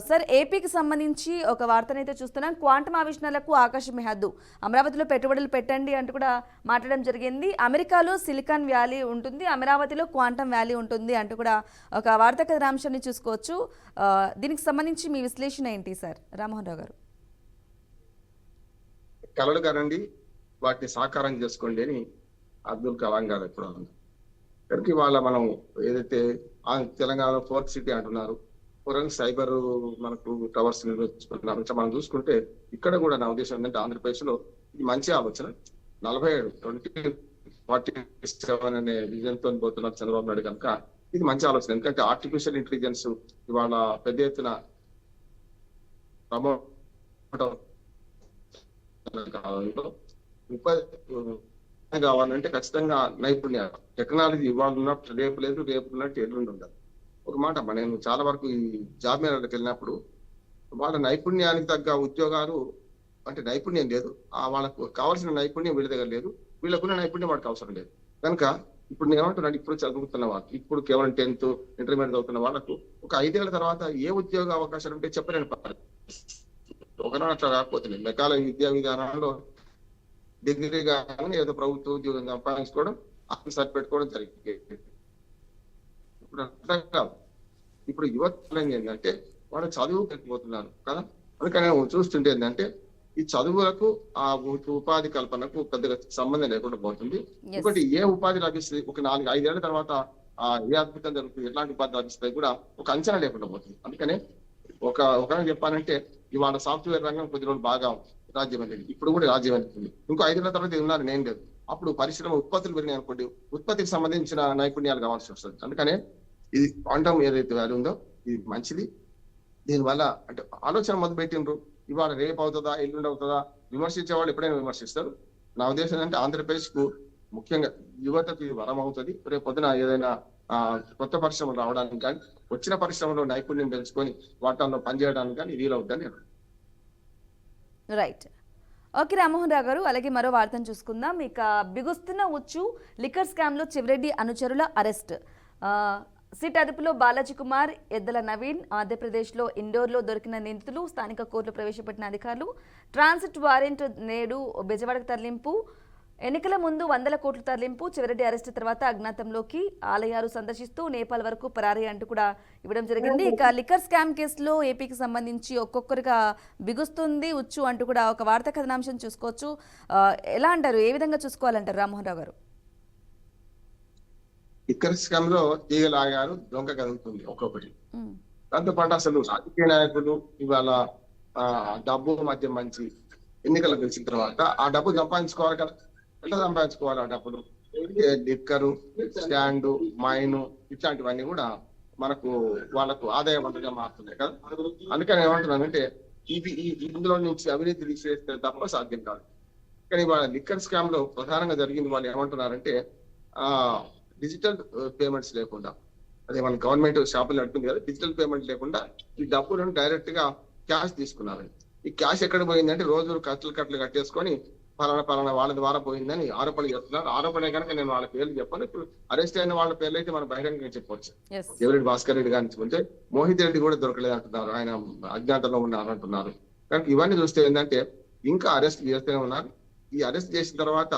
సార్ ఏపీకి సంబంధించి ఒక వార్తనైతే చూస్తున్నాం. క్వాంటమ్ ఆవిష్కరణలకు ఆకాశమే హద్దు, అమరావతిలో పెట్టుబడులు పెట్టండి అంటూ కూడా మాట్లాడడం జరిగింది. అమెరికాలో సిలికాన్ వ్యాలీ ఉంటుంది, అమరావతిలో క్వాంటమ్ వ్యాలీ ఉంటుంది అంటూ కూడా ఒక వార్తా కథనాంశాన్ని చూసుకోవచ్చు. దీనికి సంబంధించి మీ విశ్లేషణ ఏంటి సార్ రామ్మోహన్ రావు గారు? కలలు కానండి, వాటిని సాకారం చేసుకోండి అని అబ్దుల్ కలాం గారు ఎప్పుడు అన్నారు. కనుక వాళ్ళ మనం ఏదైతే తెలంగాణలో 4th సిటీ అంటున్నారు, సైబర్ మనకు టవర్స్ నిర్వహించుకుంటున్నారు. మనం చూసుకుంటే ఇక్కడ కూడా నా ఉద్దేశం ఏంటంటే ఆంధ్రప్రదేశ్ లో ఇది మంచి ఆలోచన. 2047 అనే విజన్ తో పోతున్నారు చంద్రబాబు నాయుడు కనుక ఇది మంచి ఆలోచన. ఎందుకంటే ఆర్టిఫిషియల్ ఇంటెలిజెన్స్ ఇవాళ పెద్ద ఎత్తున కావాలంటే ఖచ్చితంగా నైపుణ్యాలు, టెక్నాలజీ ఇవాళ ఉన్నట్టు రేపు లేదు, రేపు ఉన్నట్టు ఎల్లుండి ఉండాలి. ఒక మాట నేను చాలా వరకు ఈ జాబ్ మేళలకు వెళ్ళినప్పుడు వాళ్ళ నైపుణ్యానికి తగ్గ ఉద్యోగాలు అంటే నైపుణ్యం లేదు, వాళ్ళకు కావాల్సిన నైపుణ్యం వీళ్ళ దగ్గర లేదు, వీళ్ళకున్న నైపుణ్యం వాడికి అవసరం లేదు. కనుక ఇప్పుడు నేను ఏమంటున్నాను, ఇప్పుడు చదువుతున్న వాళ్ళు, ఇప్పుడు కేవలం 10th ఇంటర్మీడియట్ చదువుతున్న వాళ్ళకు ఒక 5 ఏళ్ల తర్వాత ఏ ఉద్యోగ అవకాశాలు ఉంటే చెప్పలేని ఒకనాడు అట్లా రాకపోతున్నాయి. మెకాల విద్యా విధానాల్లో డిగ్రీ కానీ ఏదో ప్రభుత్వ ఉద్యోగం సంపాదించుకోవడం, సర్టిఫికేట్ పెట్టుకోవడం జరిగింది. ఇప్పుడు అర్థం కాదు. ఇప్పుడు యువత ఏంటంటే వాళ్ళు చదువు పెట్టిపోతున్నారు కదా. అందుకని చూస్తుంటే ఏంటంటే ఈ చదువులకు ఆ ఉపాధి కల్పనకు పెద్దగా సంబంధం లేకుండా పోతుంది. ఒకటి ఏ ఉపాధి లభిస్తుంది, ఒక 4-5 ఏళ్ల తర్వాత ఏ అద్భుతం జరుగుతుంది, ఎట్లాంటి ఉపాధి లభిస్తాయి కూడా ఒక అంచనా లేకుండా పోతుంది. అందుకనే ఒక చెప్పాలంటే ఇవాళ సాఫ్ట్వేర్ రంగం కొద్ది రోజులు బాగా రాజ్యం అనేది, ఇప్పుడు కూడా రాజ్యం అనేది. ఇంకో 5 ఏళ్ల తర్వాత ఉన్నారు నేను లేదు. అప్పుడు పరిశ్రమ ఉత్పత్తులు పెరిగినాయి అనుకోండి, ఉత్పత్తికి సంబంధించిన నైపుణ్యాలు కావాల్సి వస్తుంది. అందుకనే ఇది క్వాంటమ్ ఏదైతే వాల్యూ ఉందో ఇది మంచిది. దీనివల్ల అంటే ఆలోచన మొదలు పెట్టిండ్రు, ఇవాళ రేపు అవుతుందా ఎల్లుండి అవుతుందా, విమర్శించే వాళ్ళు ఎప్పుడైనా విమర్శిస్తారు. నా ఉద్దేశం అంటే ఆంధ్రప్రదేశ్ కు ముఖ్యంగా యువతకు ఇది వరం అవుతుంది. రేపు పొద్దున ఏదైనా కొత్త పరిశ్రమలు రావడానికి కానీ, వచ్చిన పరిశ్రమలో నైపుణ్యం తెలుసుకొని వాటిల్లో పనిచేయడానికి కానీ వీలవుతుందని నేను. రైట్. ఓకే రామ్మోహన్ రావు గారు, అలాగే మరో వార్తను చూసుకుందాం. ఇక బిగుస్తున్న ఉచ్చు లిక్కర్ స్కామ్లో చివరెడ్డి అనుచరుల అరెస్ట్. సిట్ అదుపులో బాలాజీ కుమార్, ఎద్దల నవీన్, ఆంధ్రప్రదేశ్లో ఇండోర్లో దొరికిన నిందితులు, స్థానిక కోర్టులో ప్రవేశపెట్టిన అధికారులు, ట్రాన్సిట్ వారెంట్, నేడు బెజవాడకు తరలింపు, ఎన్నికల ముందు 100 కోట్ల తరలింపు, చివరెడ్డి అరెస్ట్ తర్వాత అజ్ఞాతంలోకి, ఆలయాలు సందర్శిస్తూ నేపాల్ వరకు పరారీ అంటూ కూడా ఇవ్వడం జరిగింది. ఇక లిక్కర్ స్కామ్ కేసులో ఏపీకి సంబంధించి ఒక్కొక్కరిగా బిగుస్తుంది ఉచ్చు అంటూ కూడా ఒక వార్తా కథనాంశం చూసుకోవచ్చు. ఎలా అంటారు, ఏ విధంగా చూసుకోవాలంటారు రామ్మోహన్ రావు గారు? లిక్కర్ స్కామ్ లో తీగలాగారు, దొంగ కదులుతుంది ఒక్కొక్కటి. దాంతోపాటు అసలు రాజకీయ నాయకులు ఇవాళ డబ్బు మధ్య మంచి ఎన్నికలు గెలిచిన తర్వాత ఆ డబ్బు సంపాదించుకోవాలి కదా. ఎట్లా సంపాదించుకోవాలి ఆ డబ్బులు? లిక్కరు, స్టాండు, మైను ఇట్లాంటివన్నీ కూడా మనకు వాళ్ళకు ఆదాయ వనరుగా మారుతున్నాయి కదా. అందుకని ఏమంటున్నానంటే ఇందులో నుంచి అవినీతి తీసేస్తే తప్ప సాధ్యం కాదు. కానీ వాళ్ళ లిక్కర్ స్కామ్ లో ప్రధానంగా జరిగింది, వాళ్ళు ఏమంటున్నారంటే డిజిటల్ పేమెంట్స్ లేకుండా, అదే మన గవర్నమెంట్ షాపులు నడుపుతుంది కదా, డిజిటల్ పేమెంట్ లేకుండా ఈ డబ్బులను డైరెక్ట్ గా క్యాష్ తీసుకున్నారు. ఈ క్యాష్ ఎక్కడ పోయిందంటే రోజు కట్టలు కట్టేసుకొని పలానా వాళ్ళ ద్వారా పోయిందని ఆరోపణ చేస్తున్నారు. ఆరోపణ కనుక నేను వాళ్ళ పేర్లు చెప్పాను. ఇప్పుడు అరెస్ట్ అయిన వాళ్ళ పేర్లు అయితే మనం బహిరంగంగా చెప్పవచ్చు. దేవిరెడ్డి భాస్కర్ రెడ్డి గారిని చూస్తే మోహిత్ రెడ్డి కూడా దొరకలేదు అంటున్నారు, ఆయన అజ్ఞాతంలో ఉన్నారు అంటున్నారు. కానీ ఇవన్నీ చూస్తే ఏంటంటే ఇంకా అరెస్ట్ చేస్తూనే ఉన్నారు. ఈ అరెస్ట్ చేసిన తర్వాత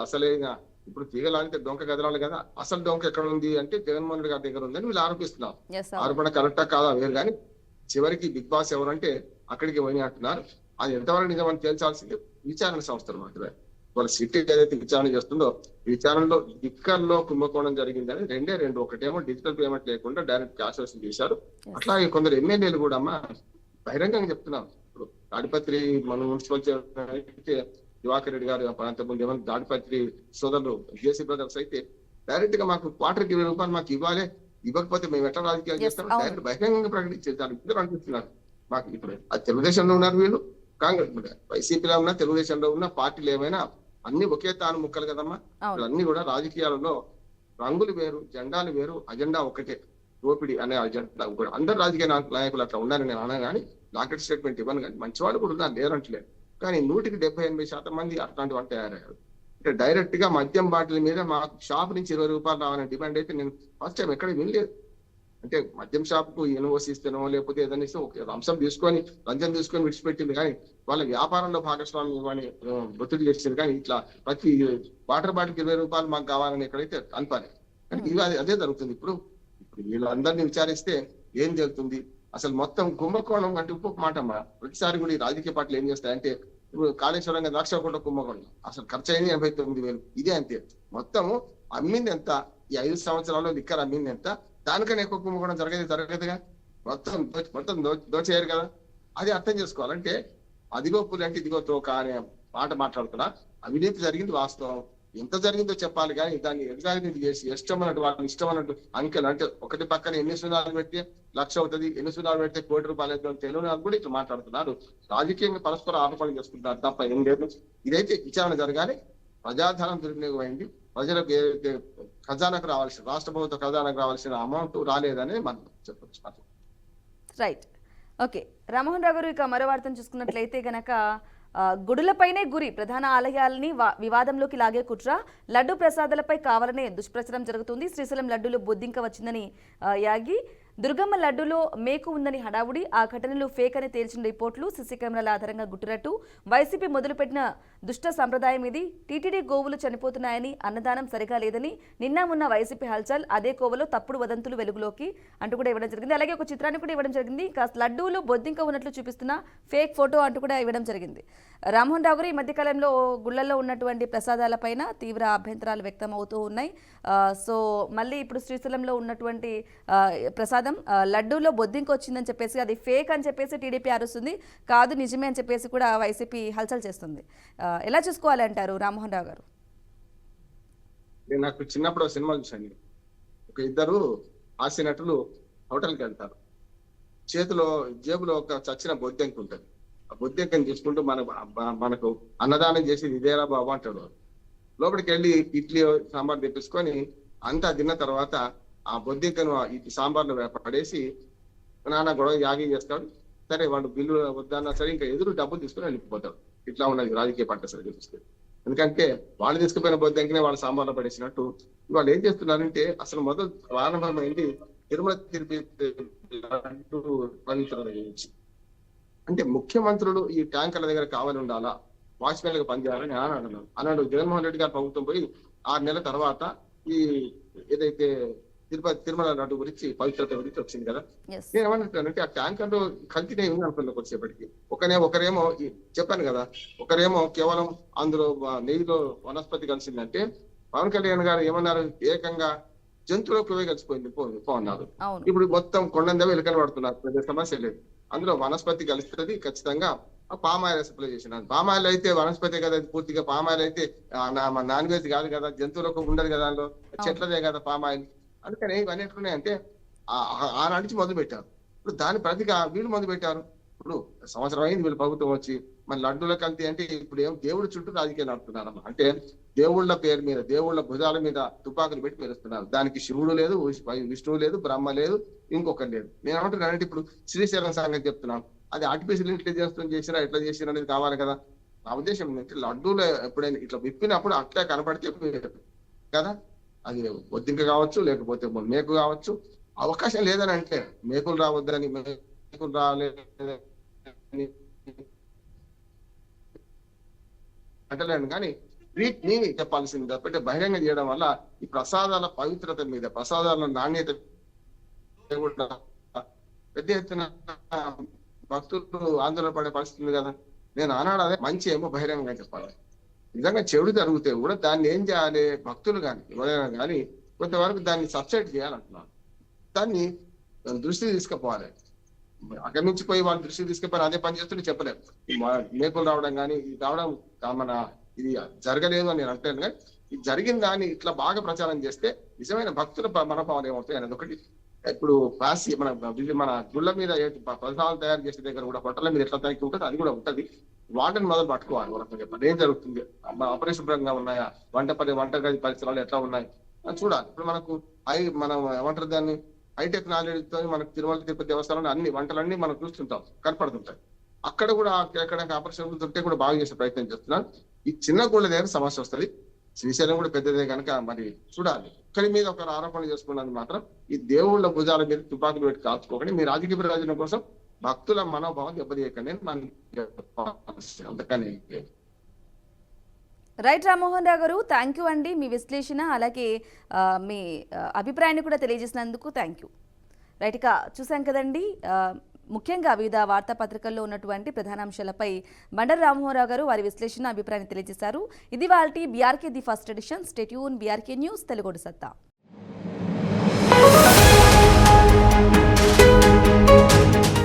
అసలైన ఇప్పుడు తీగలాగితే డొంక కదలాలి కదా, అసలు డొంక ఎక్కడ ఉంది అంటే జగన్మోహన్ రెడ్డి గారి దగ్గర ఉందని వీళ్ళు ఆరోపిస్తున్నారు. ఆరోపణ కరెక్టా కాదా వేరు, కానీ చివరికి బిగ్ బాస్ ఎవరంటే అక్కడికి పోయి అంటున్నారు. అది ఎంతవరకు నిజమని తేల్చాల్సింది విచారణ సంస్థలు మాత్రమే. వాళ్ళ సిటీ ఏదైతే విచారణ చేస్తుందో ఈ విచారణలో లిక్కర్లో కుంభకోణం జరిగిందని రెండు. ఒకటేమో డిజిటల్ పేమెంట్ లేకుండా డైరెక్ట్ క్యాష్ వసూలు చేశారు. అట్లాగే కొందరు ఎమ్మెల్యేలు కూడా బహిరంగంగా చెప్తున్నారు. ఇప్పుడు తాడిపత్రి మన మున్సిపల్ దివాకర్ రెడ్డి గారు ప్రాంతం తాడిపత్రి సోదరులు జేసీ బ్రదర్స్ అయితే డైరెక్ట్ గా మాకు క్వార్టర్కి 20 రూపాయలు మాకు ఇవ్వాలి, ఇవ్వకపోతే మేము ఎట్లా రాజకీయాలు చేస్తాం డైరెక్ట్ బహిరంగంగా ప్రకటించారు. ఇద్దరు అనిపిస్తున్నారు. మాకు ఇప్పుడు అది తెలుగుదేశంలో ఉన్నారు వీళ్ళు, కాంగ్రెస్ వైసీపీలో ఉన్న తెలుగుదేశంలో ఉన్న పార్టీలు ఏమైనా అన్ని ఒకే తాను ముక్కలు కదమ్మా. అన్ని కూడా రాజకీయాలలో రంగులు వేరు, జెండాలు వేరు, అజెండా ఒకటే, దోపిడి అనే అజెండా. అందరు రాజకీయ నాయకులు అట్లా ఉండాలని నేను అన్నా కానీ లాకెట్ స్టేట్మెంట్ ఇవ్వను. కానీ మంచి వాళ్ళు కూడా ఉన్నారు, లేరంటలేదు. కానీ 100-78% మంది అట్లాంటి వాళ్ళు తయారయ్యారు. అంటే డైరెక్ట్ గా మద్యం బాటిల్ మీద మాకు షాప్ నుంచి 20 రూపాయలు రావాలని డిమాండ్ అయితే నేను ఫస్ట్ టైం ఎక్కడ వినలేదు. అంటే మద్యం షాప్ కు ఎన్ఓసి ఇస్తేనో లేకపోతే ఏదైనా ఇస్తే ఒక అంశం తీసుకొని లంచం తీసుకొని విడిచిపెట్టింది, కానీ వాళ్ళ వ్యాపారంలో భాగస్వామ్యం ఇవ్వని ఒత్తిడి చేసింది. కానీ ఇట్లా ప్రతి వాటర్ బాటిల్కి 20 రూపాయలు మాకు కావాలని ఎక్కడైతే అనుకోవాలి. కానీ ఇది అదే జరుగుతుంది. ఇప్పుడు వీళ్ళందరినీ విచారిస్తే ఏం జరుగుతుంది అసలు మొత్తం కుంభకోణం అంటే ఇంకొక మాట అమ్మా. ప్రతిసారి కూడా ఈ రాజకీయ పార్టీలు ఏం చేస్తాయంటే ఇప్పుడు కాళేశ్వరంగా ద్రాక్షకోట కుంభకోణం అసలు ఖర్చు అయింది 89,000, ఇదే అంతే. మొత్తము అమ్మింది ఎంత, ఈ 5 సంవత్సరాల్లో లిక్కర్ అమ్మింది ఎంత, దానికన్నా ఎక్కువ కుంభకోణం జరగదుగా. మొత్తం దోచేయరు కదా. అది అర్థం చేసుకోవాలంటే అదిగో పులి అంటే ఇదిగో తోక అనే మాట మాట్లాడుతున్నా. అవినీతి జరిగింది వాస్తవం, ఎంత జరిగిందో చెప్పాలి. కానీ దాన్ని ఎగ్జామినేట్ చేసి ఇష్టం అన్నట్టు వాళ్ళని ఇష్టం అన్నట్టు అంకెలు అంటే ఒకటి పక్కన ఎన్ని సున్నాలు పెడితే 1,00,000 అవుతుంది, ఎన్ని సున్నాలు పెడితే 1 కోటి రూపాయలు అవుతుంది, తెలియని కూడా ఇట్లా మాట్లాడుతున్నారు. రాజకీయంగా పరస్పర ఆరోపణలు చేసుకుంటున్నారు తప్ప ఏం లేదు. ఇదైతే విచారణ జరగాలి. ప్రజాధనం దుర్వినియోగం అయింది, ప్రజలకు ఏదైతే ఖజానాకు రావాల్సిన, రాష్ట్ర ప్రభుత్వ ఖజానాకు రావాల్సిన అమౌంట్ రాలేదని మనం చెప్పచ్చు. రైట్. ఓకే రామ్మోహన్ రావు గారు, ఇక మరో వార్తను చూసుకున్నట్లయితే గనక గుడులపైనే గురి, ప్రధాన ఆలయాల్ని వివాదంలోకి లాగే కుట్ర, లడ్డు ప్రసాదాలపై కావాలనే దుష్ప్రచారం జరుగుతుంది. శ్రీశైలం లడ్డూలో బొద్దింక వచ్చిందని యాగి, దుర్గమ్మ లడ్డూలో మేకు ఉందని హడావుడి, ఆ ఘటనలు ఫేక్ అని తేల్చిన రిపోర్టులు, సీసీ కెమెరాల ఆధారంగా గుట్టురట్టు, వైసీపీ మొదలుపెట్టిన దుష్ట సంప్రదాయం ఇది, టీటీడీ గోవులు చనిపోతున్నాయని, అన్నదానం సరిగా లేదని నిన్న ఉన్న వైసీపీ హల్చల్, అదే కోవలో తప్పుడు వదంతులు వెలుగులోకి అంటూ కూడా ఇవ్వడం జరిగింది. అలాగే ఒక చిత్రాన్ని కూడా ఇవ్వడం జరిగింది. లడ్డూలో బొద్దింక ఉన్నట్లు చూపిస్తున్న ఫేక్ ఫోటో అంటూ కూడా ఇవ్వడం జరిగింది. రామ్మోహన్ రావు గారు, ఈ మధ్యకాలంలో గుళ్ళల్లో ఉన్నటువంటి ప్రసాదాలపైన తీవ్ర అభ్యంతరాలు వ్యక్తం అవుతూ ఉన్నాయి. సో మళ్ళీ ఇప్పుడు శ్రీశైలంలో ఉన్నటువంటి ప్రసాదం లడ్డూలో బొద్దింక వచ్చిందని చెప్పేసి, అది ఫేక్ అని చెప్పేసి టీడీపీ అరుస్తుంది, కాదు నిజమే అని చెప్పేసి కూడా వైసీపీ హల్చల్ చేస్తుంది. ఎలా చూసుకోవాలంటారు రామ్మోహన్ రావు గారు? నేను నాకు చిన్నప్పుడు సినిమా చూశాను. ఒక ఇద్దరు హాస్య నటులు హోటల్కి వెళ్తారు. చేతిలో జేబులో ఒక చచ్చిన బొద్దెంక ఉంటుంది. ఆ బొద్దెంకని తీసుకుంటూ మనకు అన్నదానం చేసి ఇదేరా బాబు అంటాడు. లోపలికి వెళ్ళి ఇడ్లీ సాంబార్ తెప్పించుకొని అంతా తిన్న తర్వాత ఆ బొద్దెంకను సాంబార్లో పడేసి నాన్న గొడవ యాగి చేస్తాడు. సరే వాడు బిల్లు వద్దన్నా సరే ఇంకా ఎదురు డబ్బులు తీసుకుని వెళ్ళిపోతాడు. ఇట్లా ఉన్నది రాజకీయ పార్టీ సరే చూస్తే. ఎందుకంటే వాళ్ళు తీసుకుపోయిన బొద్దెంకనే వాళ్ళు సాంబార్లో పడేసినట్టు వాళ్ళు ఏం చేస్తున్నారంటే అసలు మొదలు ప్రారంభమైంది తిరుమల తిరుపతి పవిత్రత గురించి. అంటే ముఖ్యమంత్రులు ఈ ట్యాంకర్ల దగ్గర కావాలి ఉండాలా, వాచ్మెన్లుగా పనిచేయాలని అన్నాడు జగన్మోహన్ రెడ్డి గారు ప్రభుత్వం పోయి 6 నెలల తర్వాత ఈ ఏదైతే తిరుమల లడ్డు గురించి పవిత్రత గురించి వచ్చింది కదా. నేను ఏమంటానంటే ఆ ట్యాంకర్లు కల్తీనే ఉంది అనుకున్నా కొద్దిసేపటికి. ఒకరేమో చెప్పాను కదా, ఒకరేమో కేవలం అందులో నెయ్యిలో వనస్పతి కలిసిందంటే పవన్ కళ్యాణ్ గారు ఏమన్నారు, ఏకంగా జంతువులకు పోయి కలిసిపోయింది అన్నారు. ఇప్పుడు మొత్తం కొండందవే ఎలుకలు పడుతున్నారు, పెద్ద సమస్య లేదు. అందులో వనస్పతి కలుస్తుంది ఖచ్చితంగా. పామాయిల్ సప్లై చేసినారు. పామాయిల్ అయితే వనస్పతి కదా, పూర్తిగా పామాయిల్ అయితే నాన్ వెజ్ కాదు కదా, జంతువులకు ఉండదు కదా, అందులో చెట్లదే కదా పామాయిల్. అందుకని ఇవన్నీ ఎట్లున్నాయంటే ఆనాటి నుంచి మొదలు పెట్టారు. ఇప్పుడు దాని ప్రతిగా వీళ్ళు మొదలు పెట్టారు. ఇప్పుడు సంవత్సరం అయింది వీళ్ళు ప్రభుత్వం వచ్చి, మన లడ్డూల కల్తీ అంటే ఇప్పుడు ఏం దేవుడి చుట్టూ రాజకీయాలు నడుపుతున్నారమ్మా. అంటే దేవుళ్ళ పేరు మీద, దేవుళ్ళ భుజాల మీద తుపాకులు పెట్టి పేరుస్తున్నారు. దానికి శివుడు లేదు, విష్ణువు లేదు, బ్రహ్మ లేదు, ఇంకొకరు లేదు. నేను ఏమంటున్నానంటే ఇప్పుడు శ్రీశైలం సంగతి చెప్తున్నాను. అది ఆర్టిఫిషియల్ ఇంటెలిజెన్స్ తో చేసినా ఎట్లా చేసినా అనేది కావాలి కదా. నా ఉద్దేశం ఏంటంటే లడ్డూలు ఎప్పుడైనా ఇట్లా విప్పినప్పుడు అట్లా కనపడితే కదా, అది బొద్దింక కావచ్చు, లేకపోతే మేకు కావచ్చు. అవకాశం లేదని అంటే మేకులు రావద్దని, మేకులు రాలేదని అంటలేను, కానీ వీటిని చెప్పాల్సింది తప్పంటే బహిరంగ చేయడం వల్ల ఈ ప్రసాదాల పవిత్రత మీద, ప్రసాదాల నాణ్యత కూడా పెద్ద ఎత్తున భక్తులు ఆందోళన పడే పరిస్థితి కదా. నేను ఆనాడు అదే మంచి ఏమో బహిరంగంగా చెప్పాలి. నిజంగా చెడు జరిగితే కూడా దాన్ని ఏం చేయాలి, భక్తులు కానీ ఎవరైనా కానీ కొంతవరకు దాన్ని సబ్సైడ్ చేయాలంటున్నాను. దాన్ని దృష్టి తీసుకుపోవాలి. అక్కడి నుంచి పోయి వాళ్ళ దృష్టికి తీసుకుపోయి అదే పని చేస్తుంటే చెప్పలేము. ఈ మేకులు రావడం కానీ ఇది రావడం ఇది జరగలేదు అని నేను అంటాను. కానీ ఇది జరిగిన దాన్ని ఇట్లా బాగా ప్రచారం చేస్తే నిజమైన భక్తుల మనోభావాలు ఏమవుతాయి అనేది ఒకటి. ఇప్పుడు మన గుళ్ళ మీద ప్రసాదాలు తయారు చేసే దగ్గర కూడా హోటళ్ళ మీద ఎట్లా తయారీ ఉంటుంది అది కూడా ఉంటుంది. వాటిని మొదలు పట్టుకోవాలి. వరకు చెప్పండి ఏం జరుగుతుంది, అపరిశుభ్రంగా ఉన్నాయా, వంటగది పరిసరాలు ఎట్లా ఉన్నాయి చూడాలి. ఇప్పుడు మనం ఏమంటారు దాన్ని హై టెక్నాలజీతో మనకు తిరుమల తిరుపతి దేవస్థానంలో అన్ని వంటలన్నీ మనం చూస్తుంటాం, కనపడుతుంటాయి. అక్కడ కూడా ఎక్కడ అపరిశుభ్రత ఉంటే కూడా బాగా చేసే ప్రయత్నం చేస్తున్నాను. ఈ చిన్న గుళ్ళ దగ్గర సమస్య వస్తుంది. శ్రీశైలం కూడా పెద్దదే కనుక మరి చూడాలి. ఒక్కరి మీద ఒకరు ఆరోపణలు చేసుకున్నది మాత్రం ఈ దేవుళ్ళ భుజాల మీద తుపాకులు పెట్టి కాల్చుకోకండి. మీ రాజకీయ ప్రయోజనం కోసం భక్తుల మనోభావం దెబ్బతీయకండి అని అందుకని. రైట్ రామ్మోహన్ రావు గారు, థ్యాంక్ యూ అండి. మీ విశ్లేషణ అలాగే మీ అభిప్రాయాన్ని కూడా తెలియజేసినందుకు థ్యాంక్ యూ. రైట్, ఇక చూసాం కదండి, ముఖ్యంగా వివిధ వార్తాపత్రికల్లో ఉన్నటువంటి ప్రధాన అంశాలపై బండారు రామ్మోహన్ రావు గారు వారి విశ్లేషణ అభిప్రాయాన్ని తెలియజేశారు. ఇది వాల్టి BRK the first edition. Stay tune, BRK news, తెలుగుడి సత్తా.